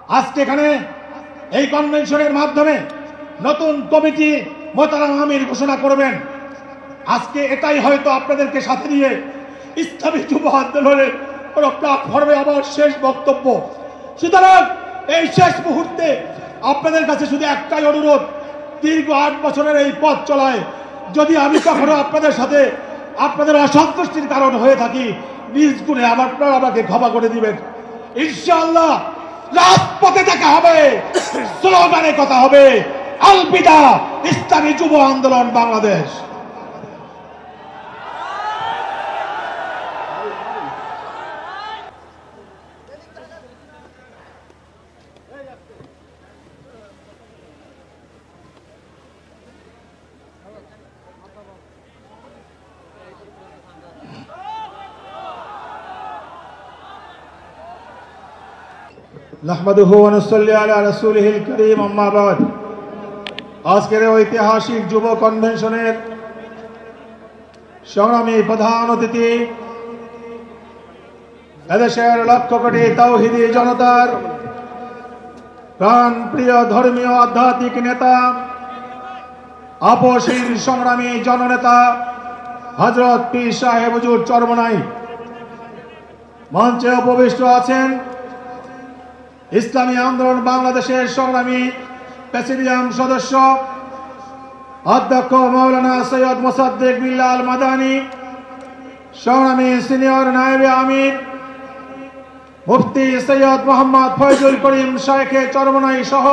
আজকে এখানে এই কনভেনশনের মাধ্যমে নতুন কমিটি মোহতারাম আমির ঘোষণা করবেন। আজকে এটাই হয়তো আপনাদেরকে সাথে নিয়ে ইসলামী যুব আন্দোলনের কোনো প্ল্যাটফর্মে আমার শেষ বক্তব্য। সুতরাং এই শেষ মুহূর্তে আপনাদের কাছে শুধু একটাই অনুরোধ, দীর্ঘ 8 বছরের এই পথ চলায় যদি আমি কখনো আপনাদের সাথে আপনাদের অসন্তুষ্টির কারণ হয়ে থাকি, নিজ গুণে আপনারা আমাকে ক্ষমা করে দিবেন। ইনশাআল্লাহ রাজপথে দেখা হবে, স্লোগানে কথা হবে। আলবিদা ইসলামী যুব আন্দোলন বাংলাদেশ। নাহমাদুহু ওয়া নুসাল্লি আলা রাসূলিহিল কারীম, আম্মা বাদ। আজকের ঐতিহাসিক যুব কনভেনশনের সংগ্রামী প্রধান অতিথি, এদেশের লক্ষ কোটি তাওহীদি জনতার প্রাণ প্রিয় ধর্মীয় আধ্যাত্মিক নেতা, আপসীর সংগ্রামী জননেতা হযরত পীর সাহেব হুজুর চরমনাই, মঞ্চে উপবিষ্ট আছেন ইসলামী আন্দোলন বাংলাদেশের সংগ্রামী প্রেসিডিয়াম সদস্য অধ্যক্ষ মাওলানা সৈয়দ মোসাদ্দেক বিল্লাল মাদানী, সংগ্রামী সিনিয়র নায়েবে আমির মুফতি সৈয়দ মোহাম্মদ ফয়জুল করিম শাইখে চরমনাই সহ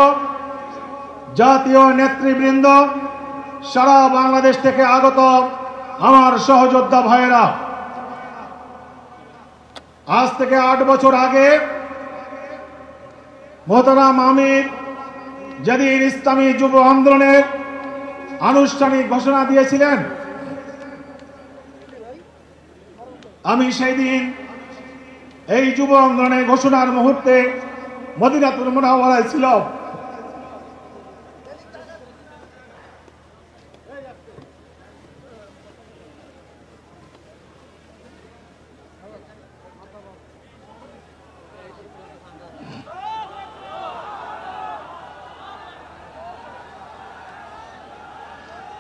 জাতীয় নেতৃবৃন্দ, সারা বাংলাদেশ থেকে আগত আমার সহযোদ্ধা ভাইয়েরা। আজ থেকে 8 বছর আগে মোহতারাম আমির যেদিন ইসলামী যুব আন্দোলনের আনুষ্ঠানিক ঘোষণা দিয়েছিলেন, আমি সেই দিন এই যুব আন্দোলনের ঘোষণার মুহূর্তে মদিনাতুল মুনাওয়ারায় ছিলাম।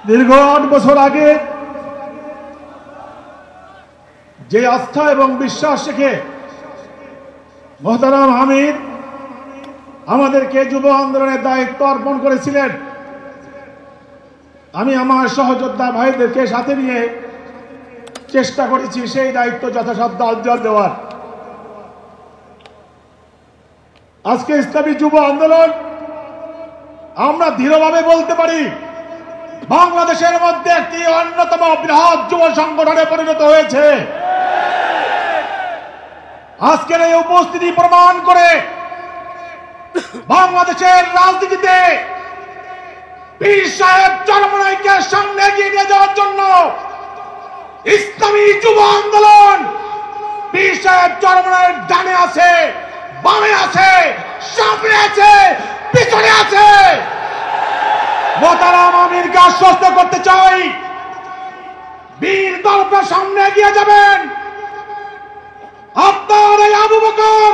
দীর্ঘ 8 বছর আগে যে আস্থা এবং বিশ্বাস রেখে মোহতারাম আমির আমাদেরকে যুব আন্দোলনের দায়িত্ব অর্পণ করেছিলেন, আমি আমার সহযোদ্ধা ভাইদেরকে সাথে নিয়ে চেষ্টা করেছি সেই দায়িত্ব যথাসাধ্য অঞ্জল দেওয়ার। আজকে ইসলামী যুব আন্দোলন আমরা দৃঢ়ভাবে বলতে পারি বাংলাদেশের মধ্যে একটি অন্যতম বৃহৎ যুব সংগঠনে পরিণত হয়েছে। আজকের এই উপস্থিতি প্রমাণ করে বাংলাদেশের রাজনীতিতে পীর সাহেব চরমনাইকে সামনে এগিয়ে নিয়ে যাওয়ার জন্য ইসলামী যুব আন্দোলন পীর সাহেব চরমনাইয়ের ডানে আছে, বামে আছে, সামনে আছে, পিছনে আছে। মোহতারাম আমিরকে আশ্বস্ত করতে চাই, বীর দলকে সামনে এগিয়ে যাবেন। আপনার এই আবু বকর,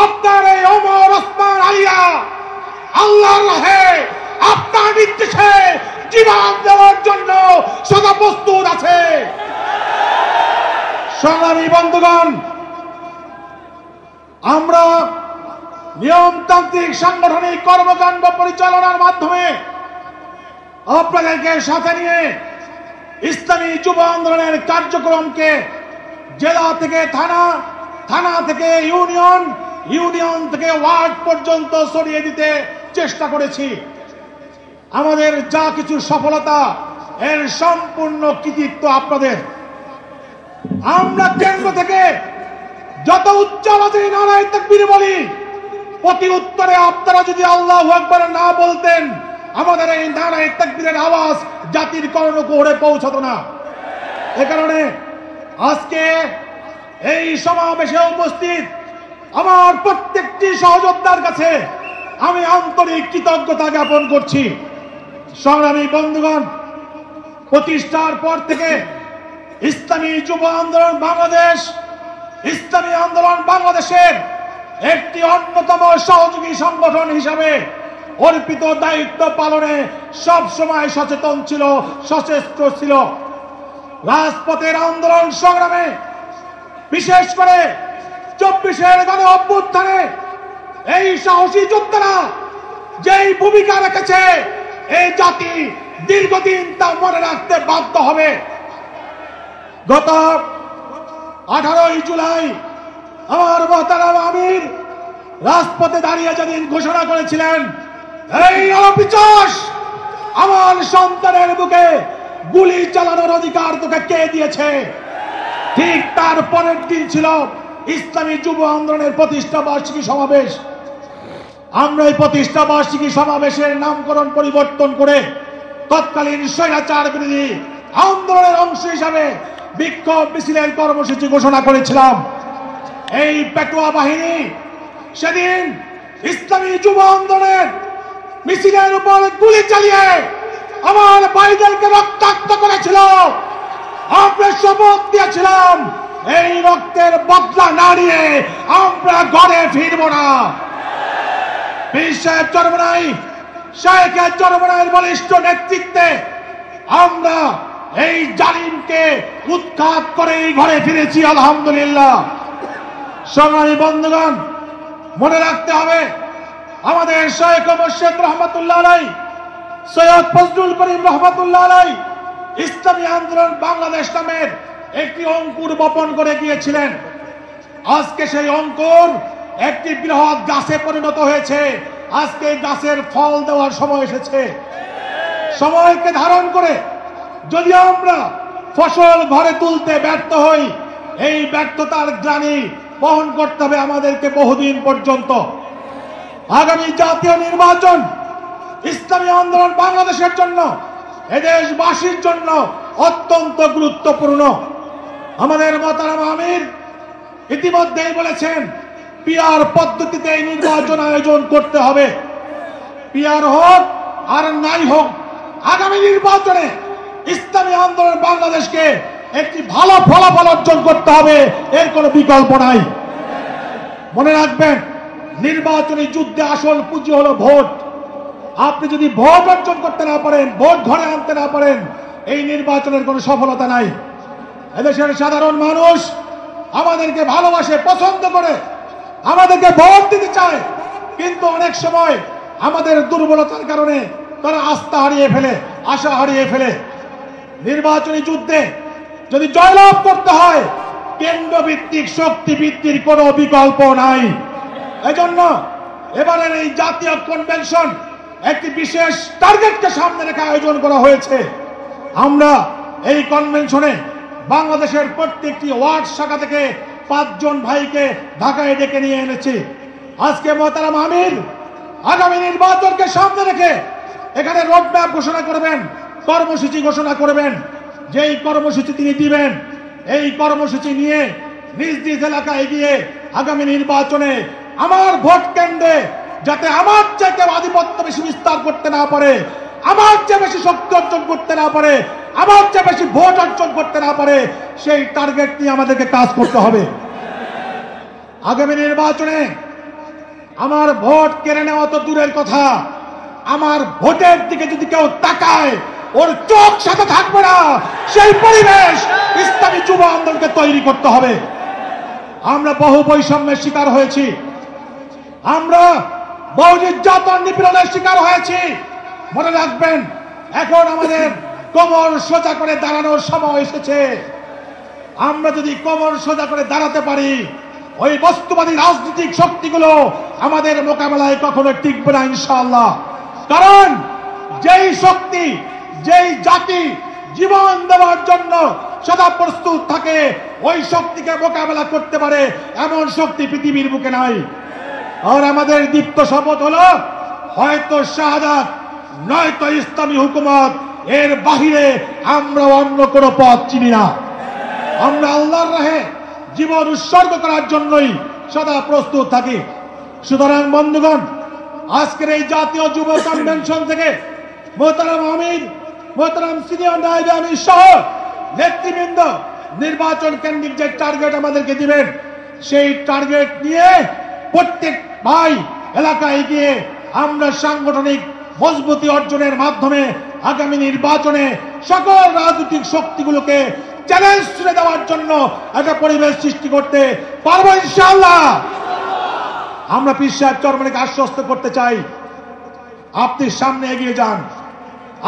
আপনার এই ওমর, ওসমান, আলিয়া আল্লাহর রাহে আপনার নির্দেশে জীবন দেওয়ার জন্য সদা প্রস্তুত আছে। সংগ্রামী বন্ধুগণ, আমরা নিয়মতান্ত্রিক সাংগঠনিক কর্মকাণ্ড পরিচালনার মাধ্যমে আপনাদেরকে সাথে নিয়ে ইসলামী যুব আন্দোলনের কার্যক্রমকে জেলা থেকে থানা, থানা থেকে ইউনিয়ন, ইউনিয়ন থেকে ওয়ার্ড পর্যন্ত ছড়িয়ে দিতে চেষ্টা করেছি। আমাদের যা কিছু সফলতা, এর সম্পূর্ণ কৃতিত্ব আপনাদের। আমরা কেন্দ্র থেকে যত উচ্চ আওয়াজে নারায়ে তাকবীর বলি, প্রতি উত্তরে আপনারা যদি আল্লাহু আকবার না বলতেন, আমাদের এই নারায়ে তাকবীরের আওয়াজ জাতির কর্ণকুহরে পৌঁছতো না। এ কারণে আজকে এই সমাবেশে উপস্থিত আমার প্রত্যেকটি সহযোদ্ধার কাছে আমি আন্তরিক কৃতজ্ঞতা জ্ঞাপন করছি। সংগ্রামী বন্ধুগণ, প্রতিষ্ঠার পর থেকে ইসলামী যুব আন্দোলন বাংলাদেশ, ইসলামী আন্দোলন বাংলাদেশের একটি অন্যতম সহযোগী সংগঠন হিসাবে অর্পিত দায়িত্ব পালনে সব সময় সচেতন ছিল, সচেষ্ট ছিল। রাজপথের আন্দোলন সংগ্রামে, বিশেষ করে 24-এর গণ অভ্যুত্থানে এই সাহসী যোদ্ধারা যেই ভূমিকা রেখেছে, এই জাতি দীর্ঘদিন তা মনে রাখতে বাধ্য হবে। গত 18 জুলাই আমার মোহতারাম আমির রাজপথে দাঁড়িয়ে যেদিন ঘোষণা করেছিলেন, এই অবিচার আমার সন্তানের বুকে গুলি চালানোর অধিকার তোকে কে দিয়েছে, ঠিক তার পরের দিন ছিল ইসলামী যুব আন্দোলনের প্রতিষ্ঠা বার্ষিকী সমাবেশ। আমরা এই প্রতিষ্ঠা বার্ষিকী সমাবেশের নামকরণ পরিবর্তন করে তৎকালীন স্বৈরাচার বিরোধী আন্দোলনের অংশ হিসাবে বিক্ষোভ মিছিলের কর্মসূচি ঘোষণা করেছিলাম। এই পেটুয়া বাহিনী সেদিন ইসলামী যুব আন্দোলনের মিছিলের উপর গুলি চালিয়ে আমার ভাইদেরকে রক্তাক্ত করেছিল। আমরা শপথ দিয়েছিলাম, এই রক্তের বদলা না নিয়ে আমরা ঘরে ফিরব না। পীর সাহেব চরমনাই, শায়েখে চরমনাইয়ের বলিষ্ঠ নেতৃত্বে আমরা এই জালিমকে উৎখাত করে ঘরে ফিরেছি, আলহামদুলিল্লাহ। সংগ্রামী বন্ধুগণ, মনে রাখতে হবে, আমাদের শায়েখ মুর্শিদ রহমাতুল্লাহ আলাইহি, সৈয়দ ফজলুল করিম রহমাতুল্লাহ আলাইহি ইসলামী আন্দোলন বাংলাদেশ নামের একটি অঙ্কুর বপন করে গিয়েছিলেন। আজকে সেই অঙ্কুর একটি বৃহৎ গাছে পরিণত হয়েছে। আজকে গাছের ফল দেওয়ার সময় এসেছে। সময়কে ধারণ করে যদি আমরা ফসল ঘরে তুলতে ব্যর্থ হই, এই ব্যর্থতার গ্লানি বহন করতে হবে আমাদেরকে বহুদিন পর্যন্ত। আগামী জাতীয় নির্বাচন ইসলামী আন্দোলন বাংলাদেশের জন্য, এদেশবাসীর জন্য অত্যন্ত গুরুত্বপূর্ণ। আমাদের মোহতারাম আমির ইতিমধ্যেই বলেছেন, পিআর পদ্ধতিতে এই নির্বাচন আয়োজন করতে হবে। পিআর হোক আর নাই হোক, আগামী নির্বাচনে ইসলামী আন্দোলন বাংলাদেশকে একটি ভালো ফলাফল অর্জন করতে হবে, এর কোনো বিকল্প নাই। মনে রাখবেন, নির্বাচনী যুদ্ধে আসল পুঁজি হলো ভোট। আপনি যদি ভোট অর্জন করতে না পারেন, ভোট ঘরে আনতে না পারেন, এই নির্বাচনের কোনো সফলতা নাই। এদেশের সাধারণ মানুষ আমাদেরকে ভালোবাসে, পছন্দ করে, আমাদেরকে ভোট দিতে চায়, কিন্তু অনেক সময় আমাদের দুর্বলতার কারণে তারা আস্থা হারিয়ে ফেলে, আশা হারিয়ে ফেলে। নির্বাচনী যুদ্ধে যদি জয়লাভ করতে হয়, কেন্দ্রভিত্তিক শক্তি বৃদ্ধির কোনো বিকল্প নাই। এজন্য এবারের এই জাতীয় কনভেনশন একটি বিশেষ টার্গেটকে সামনে রেখে আয়োজন করা হয়েছে। আমরা এই কনভেনশনে বাংলাদেশের প্রত্যেকটি ওয়ার্ড শাখা থেকে 5 জন ভাইকে ঢাকায় ডেকে নিয়ে এনেছি। আজকে মোহতারাম আমির আগামী নির্বাচনকে সামনে রেখে এখানে রোডম্যাপ ঘোষণা করবেন, কর্মসূচি ঘোষণা করবেন। যেই কর্মসূচি তিনি দিবেন, এই কর্মসূচি নিয়ে নিজ নিজ এলাকায় গিয়ে আগামী নির্বাচনে আমার ভোট কেন্দ্রে যাতে আমার চেয়ে কেউ আধিপত্য বেশি বিস্তার করতে না পারে, আমার চেয়ে বেশি শক্তি অর্জন করতে না পারে, আমার চেয়ে বেশি ভোট অর্জন করতে না পারে, সেই টার্গেট নিয়ে আমাদেরকে কাজ করতে হবে। আগামী নির্বাচনে আমার ভোট কেড়ে নেওয়া তো দূরের কথা, আমার ভোটের দিকে যদি কেউ তাকায়, ওর চোখ সাথে থাকবে না, সেই পরিবেশ ইসলামী যুব আন্দোলনকে তৈরি করতে হবে। আমরা বহু বৈষম্যের শিকার হয়েছি, আমরা বহু নির্যাতন নিপীড়নের শিকার হয়েছি। মনে রাখবেন, এখন আমাদের কোমর সোজা করে দাঁড়ানোর সময় এসেছে। আমরা যদি কোমর সোজা করে দাঁড়াতে পারি, ওই বস্তুবাদী রাজনৈতিক শক্তিগুলো আমাদের মোকাবেলায় কখনো টিকবে না ইনশাআল্লাহ। কারণ যেই শক্তি, যেই জাতি জীবন দেওয়ার জন্য সদা প্রস্তুত থাকে, ওই শক্তিকে মোকাবেলা করতে পারে এমন শক্তি পৃথিবীর বুকে নাই। আর আমাদের দীপ্ত শপথ হলো, হয়তো শাহাদাত নয়তো ইসলামী হুকুমত, এর বাহিরে আমরা অন্য কোনো পথ চিনি না। আমরা আল্লাহর রাহে জীবন উৎসর্গ করার জন্যই সদা প্রস্তুত থাকি। সুতরাং বন্ধুগণ, আজকের এই জাতীয় যুব কনভেনশন থেকে মোহতারাম আমির, মোহতারাম সিনিয়র নায়েবে আমির সহ নেতৃবৃন্দ নির্বাচন কেন্দ্রিক যে টার্গেট আমাদেরকে দিবেন, সেই টার্গেট নিয়ে প্রত্যেক ভাই এলাকায় গিয়ে আমরা সাংগঠনিক মজবুতি অর্জনের মাধ্যমে আগামী নির্বাচনে সকল রাজনৈতিক শক্তিগুলোকে চ্যালেঞ্জ ছুড়ে দেওয়ার জন্য একটা পরিবেশ সৃষ্টি করতে পারবো ইনশাআল্লাহ। আমরা পীর সাহেব চরমনাইকে আশ্বস্ত করতে চাই, আপনি সামনে এগিয়ে যান,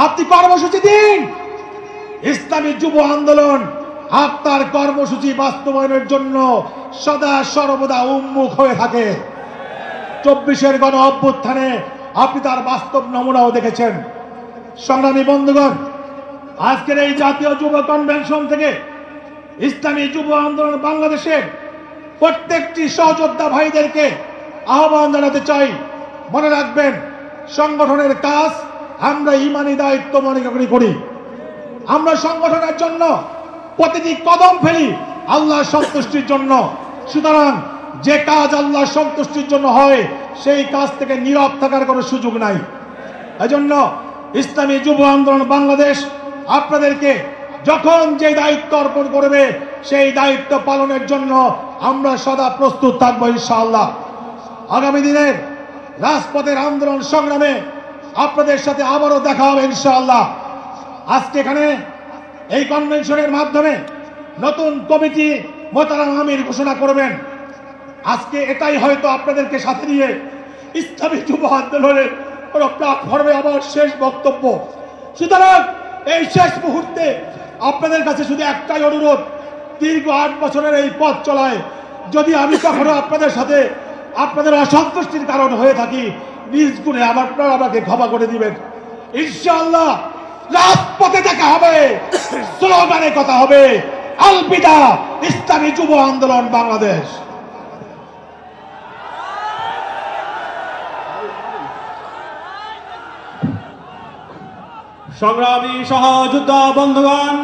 আপনি কর্মসূচি দিন। ইসলামী যুব আন্দোলন আপনার কর্মসূচি বাস্তবায়নের জন্য সদা সর্বদা উন্মুখ হয়ে থাকে। 24-এর গণ অভ্যুত্থানে আপনি তার বাস্তব নমুনাও দেখেছেন। সংগ্রামী বন্ধুগণ, আজকের এই জাতীয় যুব কনভেনশন থেকে ইসলামী যুব আন্দোলন বাংলাদেশের প্রত্যেকটি সহযোদ্ধা ভাইদেরকে আহ্বান জানাতে চাই, মনে রাখবেন সংগঠনের কাজ আমরা ইমানি দায়িত্ব মনে করি। আমরা সংগঠনের জন্য প্রতিটি কদম ফেলি আল্লাহর সন্তুষ্টির জন্য। সুতরাং যে কাজ আল্লাহর সন্তুষ্টির জন্য হয় সেই কাজ থেকে নীরব থাকার কোনো সুযোগ নাই। এজন্য ইসলামী যুব আন্দোলন বাংলাদেশ আপনাদেরকে যখন যে দায়িত্ব অর্পণ করবে সেই দায়িত্ব পালনের জন্য আমরা সদা প্রস্তুত থাকবো ইনশাআল্লাহ। আগামী দিনের রাজপথের আন্দোলন সংগ্রামে আপনাদের সাথে আবারও দেখা হবে ইনশাআল্লাহ। আজকে এখানে এই কনভেনশনের মাধ্যমে নতুন কমিটি মোতারাম আমির ঘোষণা করবেন। আজকে এটাই হয়তো আপনাদেরকে সাথে নিয়ে ইসলামী যুব আন্দোলনের প্ল্যাটফর্মে আমার শেষ বক্তব্য। সুতরাং এই শেষ মুহূর্তে আপনাদের কাছে শুধু একটাই অনুরোধ, দীর্ঘ 8 বছরের এই পথ চলায় যদি আমি কখনো আপনাদের সাথে আপনাদের অসন্তুষ্টির কারণ হয়ে থাকি, নিজ গুণে আপনারা আমাকে ক্ষমা করে দিবেন। ইনশাআল্লাহ রাজপথে দেখা হবে, স্লোগানে কথা হবে। আলবিদা ইসলামী যুব আন্দোলন বাংলাদেশ। সংগ্রামী সহযোদ্ধা বন্ধুগণ,